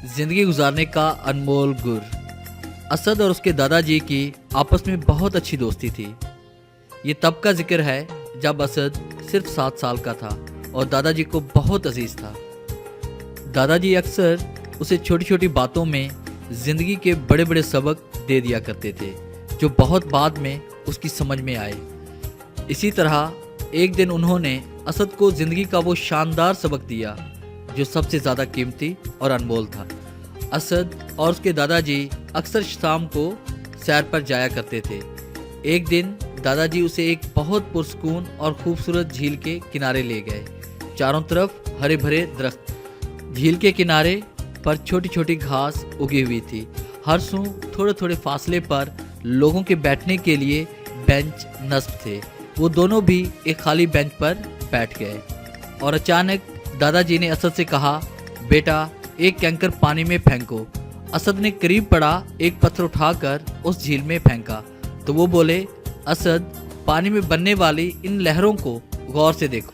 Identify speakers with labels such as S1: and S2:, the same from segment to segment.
S1: जिंदगी गुजारने का अनमोल गुर। असद और उसके दादाजी की आपस में बहुत अच्छी दोस्ती थी। ये तब का जिक्र है जब असद सिर्फ 7 साल का था और दादाजी को बहुत अजीज था। दादाजी अक्सर उसे छोटी छोटी बातों में जिंदगी के बड़े बड़े सबक दे दिया करते थे जो बहुत बाद में उसकी समझ में आए। इसी तरह एक दिन उन्होंने असद को जिंदगी का वो शानदार सबक दिया जो सबसे ज़्यादा कीमती और अनमोल था। असद और उसके दादाजी अक्सर शाम को सैर पर जाया करते थे। एक दिन दादाजी उसे एक बहुत पुरस्कून और खूबसूरत झील के किनारे ले गए। चारों तरफ हरे भरे दरख्त, झील के किनारे पर छोटी छोटी घास उगी हुई थी। हर सू थोड़े थोड़े फासले पर लोगों के बैठने के लिए बेंच नस्ब थे। वो दोनों भी एक खाली बेंच पर बैठ गए और अचानक दादाजी ने असद से कहा, बेटा एक कैंकर पानी में फेंको। असद ने करीब पड़ा एक पत्थर उठाकर उस झील में फेंका तो वो बोले, असद पानी में बनने वाली इन लहरों को गौर से देखो।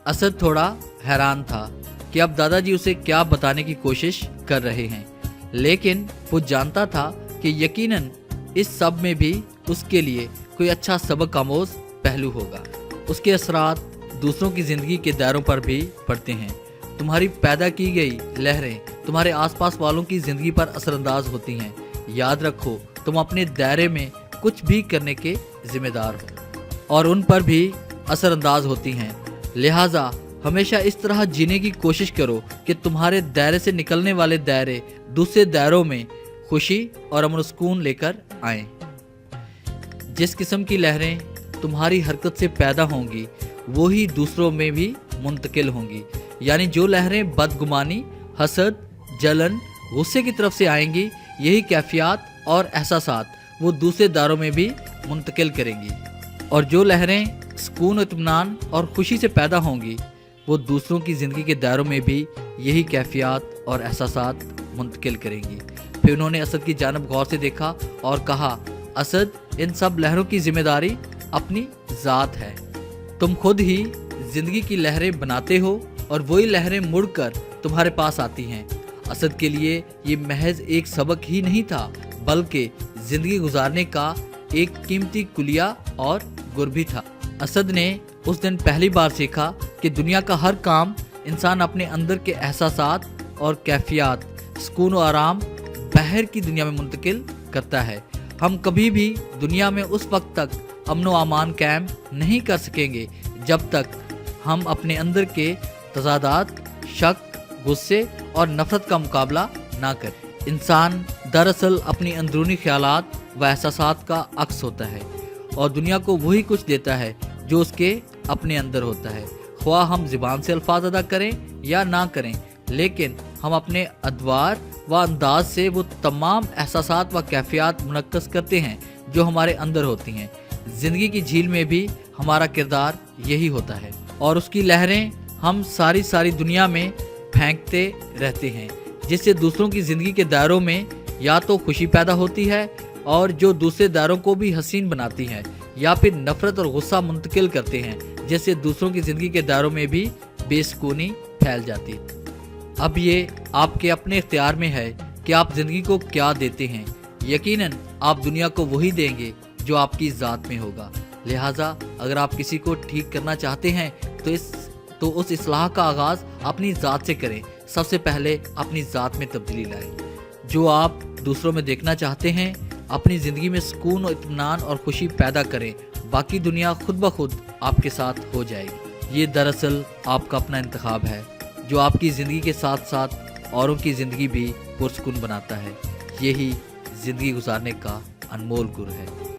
S1: असद थोड़ा हैरान था कि अब दादाजी उसे क्या बताने की कोशिश कर रहे हैं, लेकिन वो जानता था कि यकीनन इस सब में भी उसके लिए कोई अच्छा सबक आमोज पहलू होगा। उसके असरात दूसरों की जिंदगी के दायरों पर भी पड़ते हैं। तुम्हारी पैदा की गई लहरें तुम्हारे आसपास वालों की जिंदगी पर असरअंदाज होती हैं। याद रखो, तुम अपने दायरे में कुछ भी करने के जिम्मेदार हो और उन पर भी असरअंदाज होती हैं। लिहाजा हमेशा इस तरह जीने की कोशिश करो कि तुम्हारे दायरे से निकलने वाले दायरे दूसरे दायरों में खुशी और अमन सुकून लेकर आएं। जिस किस्म की लहरें तुम्हारी हरकत से पैदा होंगी वो ही दूसरों में भी मुंतकिल होंगी। यानी जो लहरें बदगुमानी, हसद, जलन, गुस्से की तरफ से आएंगी, यही कैफियत और एहसासात वो दूसरे दायरों में भी मुंतकिल करेंगी। और जो लहरें सुकून, इत्मीनान और खुशी से पैदा होंगी वो दूसरों की ज़िंदगी के दायरों में भी यही कैफियत और एहसासात मुंतकिल करेंगी। फिर उन्होंने असद की जानब गौर से देखा और कहा, असद इन सब लहरों की जिम्मेदारी अपनी ज़ात है। तुम खुद ही जिंदगी की लहरें बनाते हो और वही लहरें मुड़कर तुम्हारे पास आती हैं। असद के लिए ये महज एक सबक ही नहीं था बल्कि जिंदगी गुजारने का एक कीमती कुलिया और गुर भी था। असद ने उस दिन पहली बार सीखा कि दुनिया का हर काम इंसान अपने अंदर के एहसासात और कैफियत, सुकून और आराम बाहर की दुनिया में मुंतकिल करता है। हम कभी भी दुनिया में उस वक्त तक अमन व अमान कायम नहीं कर सकेंगे जब तक हम अपने अंदर के तजादात, शक, गुस्से और नफरत का मुकाबला ना करें। इंसान दरअसल अपनी अंदरूनी ख्यालात व एहसासात का अक्स होता है और दुनिया को वही कुछ देता है जो उसके अपने अंदर होता है। ख्वाह हम ज़ुबान से अल्फाज अदा करें या ना करें, लेकिन हम अपने अदवार व अंदाज से वो तमाम एहसासात व कैफियत मुनक्कस करते हैं जो हमारे अंदर होती हैं। ज़िंदगी की झील में भी हमारा किरदार यही होता है और उसकी लहरें हम सारी दुनिया में फेंकते रहते हैं, जिससे दूसरों की ज़िंदगी के दायरों में या तो खुशी पैदा होती है और जो दूसरे दायरों को भी हसीन बनाती हैं, या फिर नफरत और गुस्सा मुंतकिल करते हैं जिससे दूसरों की ज़िंदगी के दायरों में भी बेसुकूनी फैल जाती। अब ये आपके अपने इख्तियार में है कि आप ज़िंदगी को क्या देते हैं। यकीनन आप दुनिया को वही देंगे जो आपकी ज़ात में होगा। लिहाजा अगर आप किसी को ठीक करना चाहते हैं तो उस इस्लाह का आगाज़ अपनी ज़ात से करें। सबसे पहले अपनी ज़ात में तब्दीली लाएं। जो आप दूसरों में देखना चाहते हैं, अपनी ज़िंदगी में सुकून और इत्मीनान और खुशी पैदा करें। बाकी दुनिया खुद ब खुद आपके साथ हो जाएगी। ये दरअसल आपका अपना इंतखाब है जो आपकी ज़िंदगी के साथ साथ औरों की ज़िंदगी भी पुरसुकून बनाता है। यही ज़िंदगी गुजारने का अनमोल गुर है।